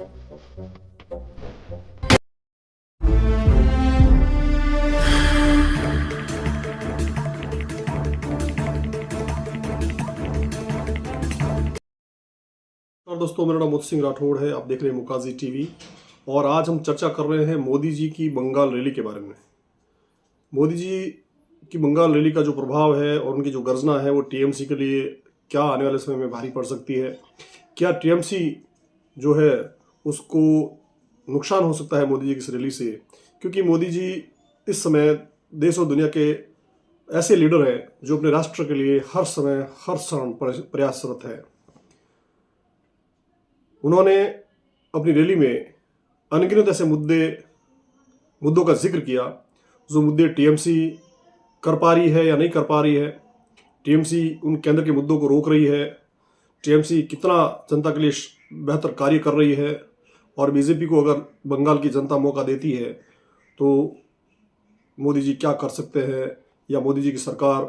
और दोस्तों, मेरा नाम मोती सिंह राठौड़ है। आप देख रहे हैं मुकाजी टीवी और आज हम चर्चा कर रहे हैं मोदी जी की बंगाल रैली के बारे में। मोदी जी की बंगाल रैली का जो प्रभाव है और उनकी जो गर्जना है वो टीएमसी के लिए क्या आने वाले समय में भारी पड़ सकती है। क्या टीएमसी जो है उसको नुकसान हो सकता है मोदी जी की इस रैली से, क्योंकि मोदी जी इस समय देश और दुनिया के ऐसे लीडर हैं जो अपने राष्ट्र के लिए हर समय हर क्षण प्रयासरत है। उन्होंने अपनी रैली में अनगिनत ऐसे मुद्दों का जिक्र किया जो मुद्दे टीएमसी कर पा रही है या नहीं कर पा रही है, टीएमसी उन केंद्र के मुद्दों को रोक रही है, टीएमसी कितना जनता के लिए बेहतर कार्य कर रही है, और बीजेपी को अगर बंगाल की जनता मौका देती है तो मोदी जी क्या कर सकते हैं या मोदी जी की सरकार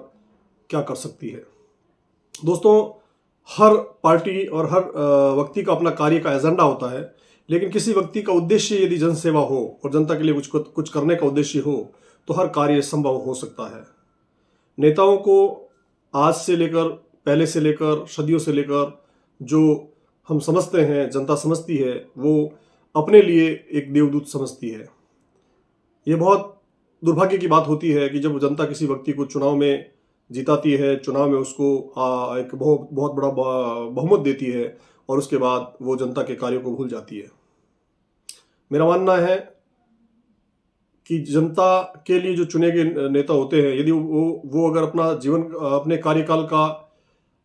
क्या कर सकती है। दोस्तों, हर पार्टी और हर व्यक्ति का अपना कार्य का एजेंडा होता है, लेकिन किसी व्यक्ति का उद्देश्य यदि जनसेवा हो और जनता के लिए कुछ करने का उद्देश्य हो तो हर कार्य संभव हो सकता है। नेताओं को आज से लेकर, पहले से लेकर, सदियों से लेकर जो हम समझते हैं, जनता समझती है, वो अपने लिए एक देवदूत समझती है। ये बहुत दुर्भाग्य की बात होती है कि जब जनता किसी व्यक्ति को चुनाव में जिताती है, चुनाव में उसको एक बहुत बड़ा बहुमत देती है और उसके बाद वो जनता के कार्यों को भूल जाती है। मेरा मानना है कि जनता के लिए जो चुने गए नेता होते हैं, यदि वो अगर अपना जीवन, अपने कार्यकाल का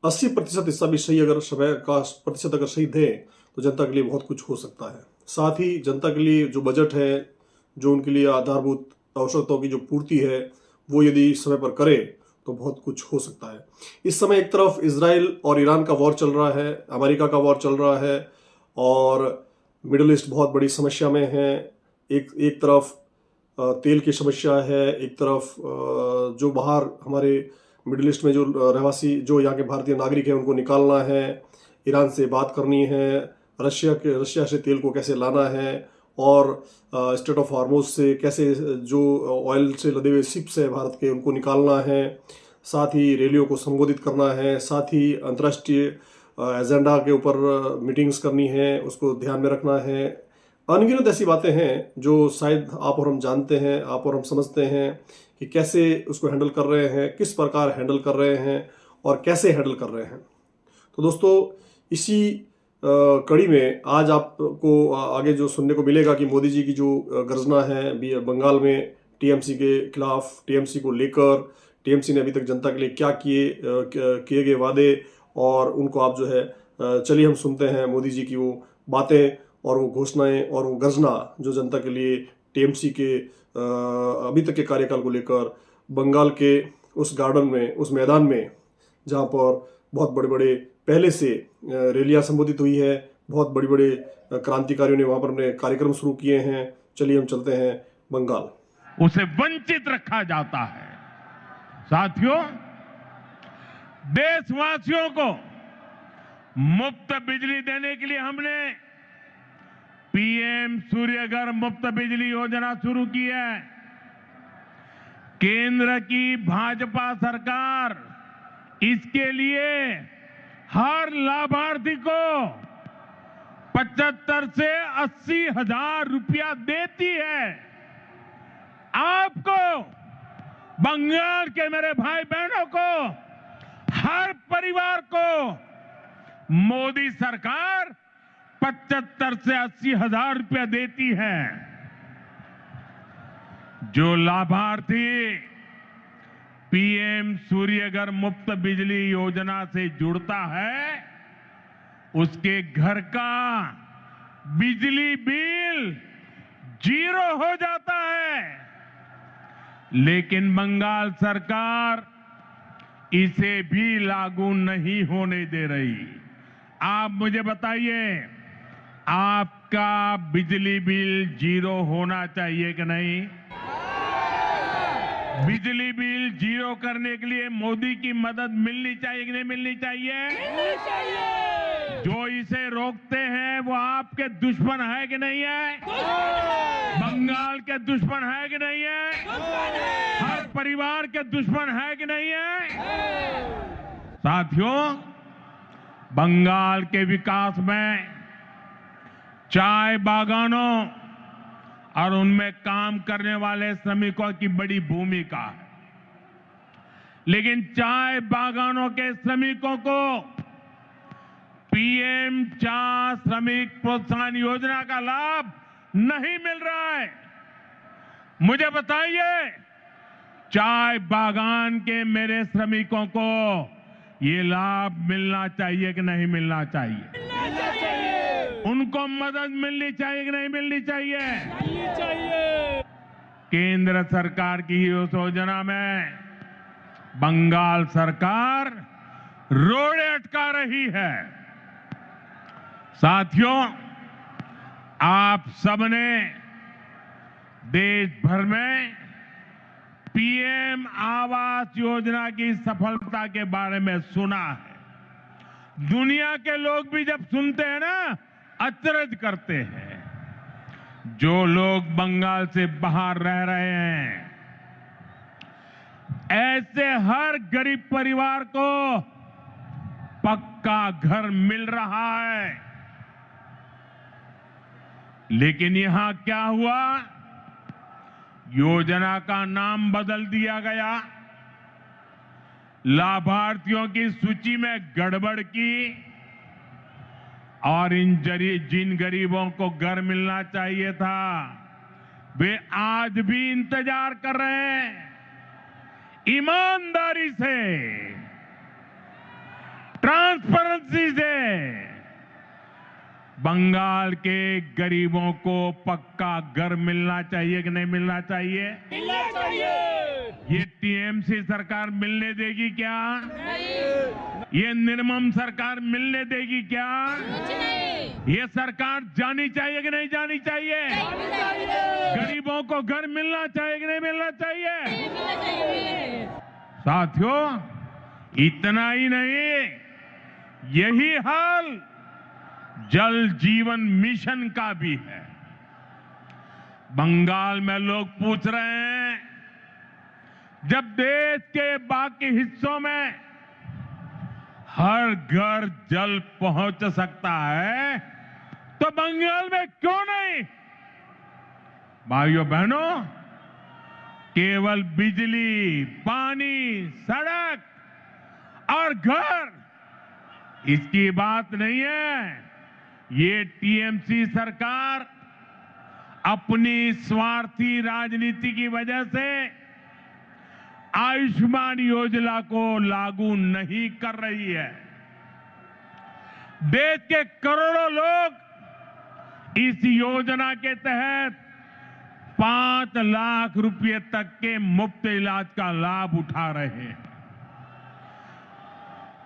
80% हिस्सा भी सही, अगर समय का प्रतिशत अगर सही दें तो जनता के लिए बहुत कुछ हो सकता है। साथ ही जनता के लिए जो बजट है, जो उनके लिए आधारभूत आवश्यकताओं की जो पूर्ति है, वो यदि समय पर करे तो बहुत कुछ हो सकता है। इस समय एक तरफ इजराइल और ईरान का वॉर चल रहा है, अमेरिका का वॉर चल रहा है और मिडिल ईस्ट बहुत बड़ी समस्या में है। एक तरफ तेल की समस्या है, एक तरफ जो बाहर हमारे मिडिल ईस्ट में जो रहवासी, जो यहाँ के भारतीय नागरिक हैं, उनको निकालना है, ईरान से बात करनी है, रशिया से तेल को कैसे लाना है, और स्ट्रेट ऑफ हार्मोज से कैसे जो ऑयल से लदे हुए शिप्स है भारत के, उनको निकालना है। साथ ही रैलियों को संबोधित करना है, साथ ही अंतर्राष्ट्रीय एजेंडा के ऊपर मीटिंग्स करनी है, उसको ध्यान में रखना है। अनगिनत ऐसी बातें हैं जो शायद आप और हम जानते हैं, आप और हम समझते हैं कि कैसे उसको हैंडल कर रहे हैं, किस प्रकार हैंडल कर रहे हैं और कैसे हैंडल कर रहे हैं। तो दोस्तों, इसी कड़ी में आज आपको आगे जो सुनने को मिलेगा कि मोदी जी की जो गर्जना है बंगाल में टीएमसी के खिलाफ, टीएमसी को लेकर, टीएमसी ने अभी तक जनता के लिए क्या किए गए वादे, और उनको आप जो है चलिए हम सुनते हैं मोदी जी की वो बातें और वो घोषणाएं और वो गर्जना जो जनता के लिए टीएमसी के अभी तक के कार्यकाल को लेकर बंगाल के उस गार्डन में, उस मैदान में जहाँ पर बहुत बड़े बड़े पहले से रैलियां संबोधित हुई है, बहुत बड़े बड़े क्रांतिकारियों ने वहां पर अपने कार्यक्रम शुरू किए हैं। चलिए हम चलते हैं बंगाल। उसे वंचित रखा जाता है। साथियों, देशवासियों को मुफ्त बिजली देने के लिए हमने पीएम सूर्यघर मुफ्त बिजली योजना शुरू की है। केंद्र की भाजपा सरकार इसके लिए हर लाभार्थी को 75 से 80 हजार रुपया देती है। आपको, बंगाल के मेरे भाई बहनों को, हर परिवार को मोदी सरकार 75 से 80 हजार रुपया देती है। जो लाभार्थी पीएम सूर्यघर मुफ्त बिजली योजना से जुड़ता है, उसके घर का बिजली बिल 0 हो जाता है। लेकिन बंगाल सरकार इसे भी लागू नहीं होने दे रही। आप मुझे बताइए, आपका बिजली बिल 0 होना चाहिए कि नहीं? बिजली बिल 0 करने के लिए मोदी की मदद मिलनी चाहिए कि नहीं मिलनी चाहिए? जो इसे रोकते हैं वो आपके दुश्मन है कि नहीं है? बंगाल के दुश्मन है कि नहीं है? हर परिवार के दुश्मन है कि नहीं है? साथियों, बंगाल के विकास में चाय बागानों और उनमें काम करने वाले श्रमिकों की बड़ी भूमिका है। लेकिन चाय बागानों के श्रमिकों को पीएम चा श्रमिक प्रोत्साहन योजना का लाभ नहीं मिल रहा है। मुझे बताइए, चाय बागान के मेरे श्रमिकों को ये लाभ मिलना चाहिए कि नहीं मिलना चाहिए? मिलना चाहिए। उनको मदद मिलनी चाहिए कि नहीं मिलनी चाहिए? मिलनी चाहिए। केंद्र सरकार की इस योजना में बंगाल सरकार रोड़े अटका रही है। साथियों, आप सबने देश भर में पीएम आवास योजना की सफलता के बारे में सुना है। दुनिया के लोग भी जब सुनते हैं ना, अचरज करते हैं। जो लोग बंगाल से बाहर रह रहे हैं, ऐसे हर गरीब परिवार को पक्का घर मिल रहा है। लेकिन यहां क्या हुआ? योजना का नाम बदल दिया गया, लाभार्थियों की सूची में गड़बड़ की और जिन गरीबों को घर मिलना चाहिए था, वे आज भी इंतजार कर रहे हैं। ईमानदारी से, ट्रांसपेरेंसी से बंगाल के गरीबों को पक्का घर मिलना चाहिए कि नहीं मिलना चाहिए? मिलना चाहिए। ये टीएमसी सरकार मिलने देगी क्या? नहीं। ये निर्मम सरकार मिलने देगी क्या? कुछ नहीं। ये सरकार जानी चाहिए कि नहीं जानी चाहिए? मिलना चाहिए। गरीबों को घर मिलना चाहिए कि नहीं मिलना चाहिए? मिलना चाहिए। साथियों, इतना ही नहीं, यही हाल जल जीवन मिशन का भी है। बंगाल में लोग पूछ रहे हैं, जब देश के बाकी हिस्सों में हर घर जल पहुंच सकता है, तो बंगाल में क्यों नहीं? भाइयों बहनों, केवल बिजली, पानी, सड़क और घर, इसकी बात नहीं है। ये टीएमसी सरकार अपनी स्वार्थी राजनीति की वजह से आयुष्मान योजना को लागू नहीं कर रही है। देश के करोड़ों लोग इस योजना के तहत 5 लाख रुपए तक के मुफ्त इलाज का लाभ उठा रहे हैं।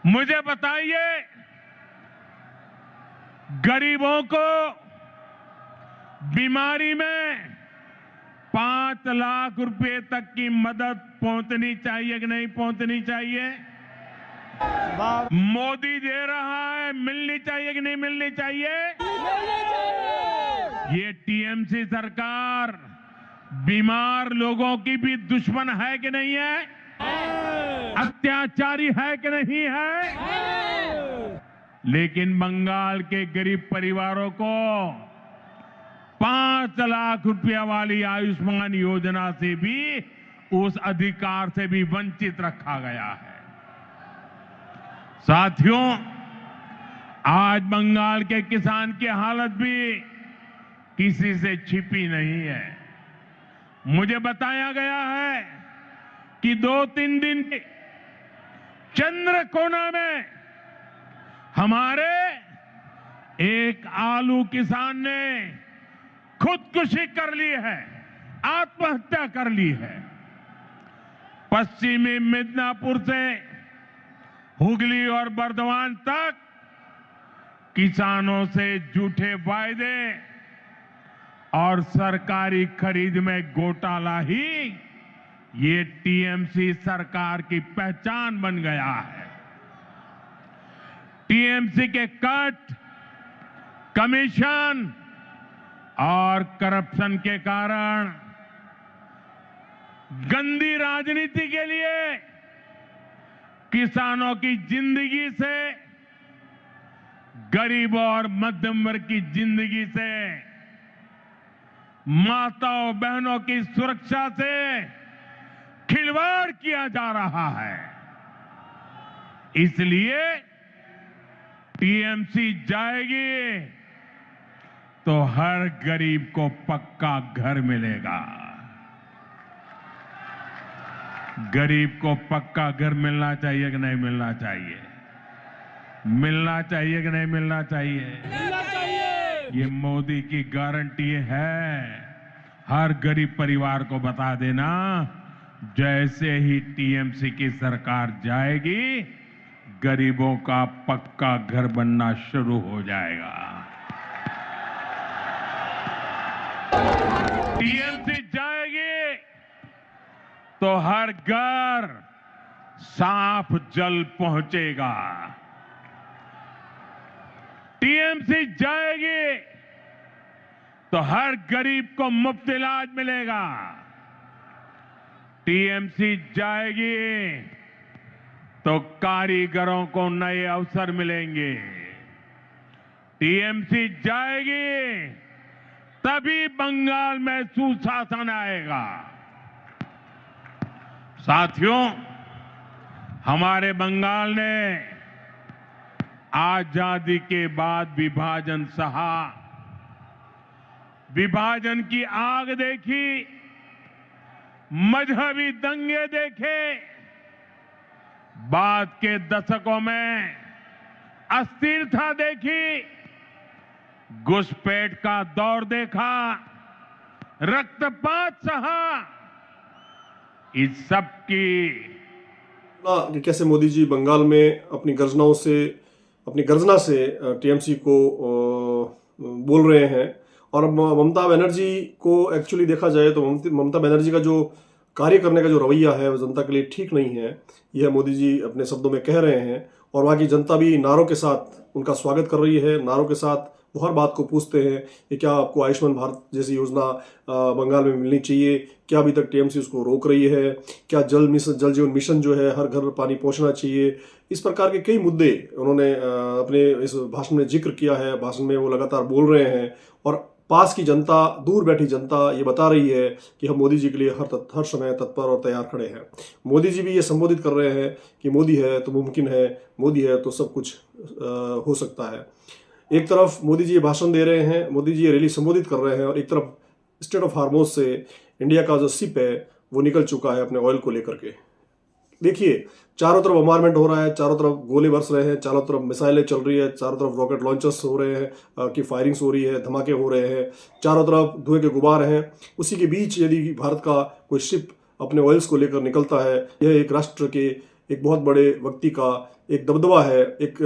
मुझे बताइए, गरीबों को बीमारी में 5 लाख रुपए तक की मदद पहुंचनी चाहिए कि नहीं पहुंचनी चाहिए? मोदी दे रहा है, मिलनी चाहिए कि नहीं मिलनी चाहिए? मिलना चाहिए। ये टीएमसी सरकार बीमार लोगों की भी दुश्मन है कि नहीं है? अत्याचारी है कि नहीं है? लेकिन बंगाल के गरीब परिवारों को 5 लाख रुपया वाली आयुष्मान योजना से भी, उस अधिकार से भी वंचित रखा गया है। साथियों, आज बंगाल के किसान की हालत भी किसी से छिपी नहीं है। मुझे बताया गया है कि 2-3 दिन के चंद्रकोना में हमारे एक आलू किसान ने खुदकुशी कर ली है, आत्महत्या कर ली है। पश्चिमी मिदनापुर से हुगली और बर्दवान तक किसानों से झूठे वायदे और सरकारी खरीद में घोटाला ही ये टीएमसी सरकार की पहचान बन गया है। टीएमसी के कट, कमीशन और करप्शन के कारण गंदी राजनीति के लिए किसानों की जिंदगी से, गरीबों और मध्यम वर्ग की जिंदगी से, माताओं बहनों की सुरक्षा से खिलवाड़ किया जा रहा है। इसलिए टीएमसी जाएगी तो हर गरीब को पक्का घर मिलेगा। गरीब को पक्का घर मिलना चाहिए कि नहीं मिलना चाहिए? मिलना चाहिए कि नहीं मिलना चाहिए? मिलना चाहिए। ये मोदी की गारंटी है। हर गरीब परिवार को बता देना, जैसे ही टीएमसी की सरकार जाएगी, गरीबों का पक्का घर बनना शुरू हो जाएगा। टीएमसी जाएगी तो हर घर साफ जल पहुंचेगा। टीएमसी जाएगी तो हर गरीब को मुफ्त इलाज मिलेगा। टीएमसी जाएगी तो कारीगरों को नए अवसर मिलेंगे। टीएमसी जाएगी तभी बंगाल में सुशासन आएगा। साथियों, हमारे बंगाल ने आजादी के बाद विभाजन सहा, विभाजन की आग देखी, मजहबी दंगे देखे, बाद के दशकों में अस्थिरता देखी, घुसपैठ का दौर देखा, रक्तपात सहा। इस सब की कि कैसे मोदी जी बंगाल में अपनी गर्जना से टीएमसी को बोल रहे हैं। और ममता बनर्जी को एक्चुअली देखा जाए तो ममता बनर्जी का जो कार्य करने का जो रवैया है वो जनता के लिए ठीक नहीं है। यह मोदी जी अपने शब्दों में कह रहे हैं और वहाँ की जनता भी नारों के साथ उनका स्वागत कर रही है। नारों के साथ वो हर बात को पूछते हैं कि क्या आपको आयुष्मान भारत जैसी योजना बंगाल में मिलनी चाहिए, क्या अभी तक टीएमसी उसको रोक रही है, क्या जल जीवन मिशन जो है हर घर पानी पहुंचना चाहिए। इस प्रकार के कई मुद्दे उन्होंने अपने इस भाषण में जिक्र किया है। भाषण में वो लगातार बोल रहे हैं और पास की जनता, दूर बैठी जनता ये बता रही है कि हम मोदी जी के लिए हर समय तत्पर और तैयार खड़े हैं। मोदी जी भी ये संबोधित कर रहे हैं कि मोदी है तो मुमकिन है, मोदी है तो सब कुछ हो सकता है। एक तरफ मोदी जी ये भाषण दे रहे हैं, मोदी जी ये रैली संबोधित कर रहे हैं और एक तरफ स्टेट ऑफ हार्मोज से इंडिया का जो शिप है वो निकल चुका है अपने ऑयल को लेकर के। देखिए, चारों तरफ बॉम्बारमेंट हो रहा है, चारों तरफ गोले बरस रहे हैं, चारों तरफ मिसाइलें चल रही है, चारों तरफ रॉकेट लॉन्चर्स हो रहे हैं की फायरिंग्स हो रही है, धमाके हो रहे हैं, चारों तरफ धुएं के गुबार हैं। उसी के बीच यदि भारत का कोई शिप अपने ऑयल्स को लेकर निकलता है, यह एक राष्ट्र के एक बहुत बड़े व्यक्ति का एक दबदबा है, एक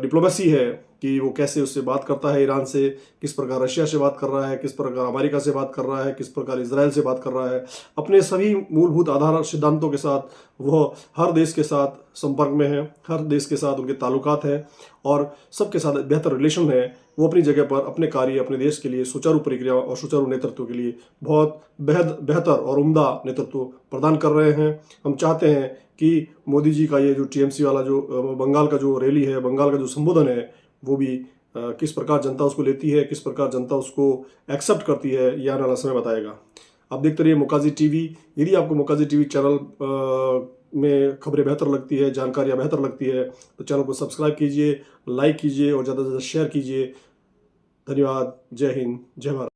डिप्लोमेसी है कि वो कैसे उससे बात करता है ईरान से, किस प्रकार रशिया से बात कर रहा है, किस प्रकार अमेरिका से बात कर रहा है, किस प्रकार इजराइल से बात कर रहा है। अपने सभी मूलभूत आधार सिद्धांतों के साथ वह हर देश के साथ संपर्क में है, हर देश के साथ उनके ताल्लुकात हैं और सबके साथ बेहतर रिलेशन है। वो अपनी जगह पर अपने कार्य, अपने देश के लिए सुचारू प्रक्रिया और सुचारू नेतृत्व के लिए बहुत बेहतर और उम्दा नेतृत्व प्रदान कर रहे हैं। हम चाहते हैं कि मोदी जी का ये जो टीएमसी वाला जो बंगाल का जो रैली है, बंगाल का जो संबोधन है, वो भी किस प्रकार जनता उसको लेती है, किस प्रकार जनता उसको एक्सेप्ट करती है, यह आने वाला समय बताएगा। आप देखते रहिए मोकाजी टीवी। यदि आपको मोकाजी टीवी चैनल में खबरें बेहतर लगती है, जानकारियाँ बेहतर लगती है, तो चैनल को सब्सक्राइब कीजिए, लाइक कीजिए और ज़्यादा से ज़्यादा शेयर कीजिए। धन्यवाद। जय हिंद, जय भारत।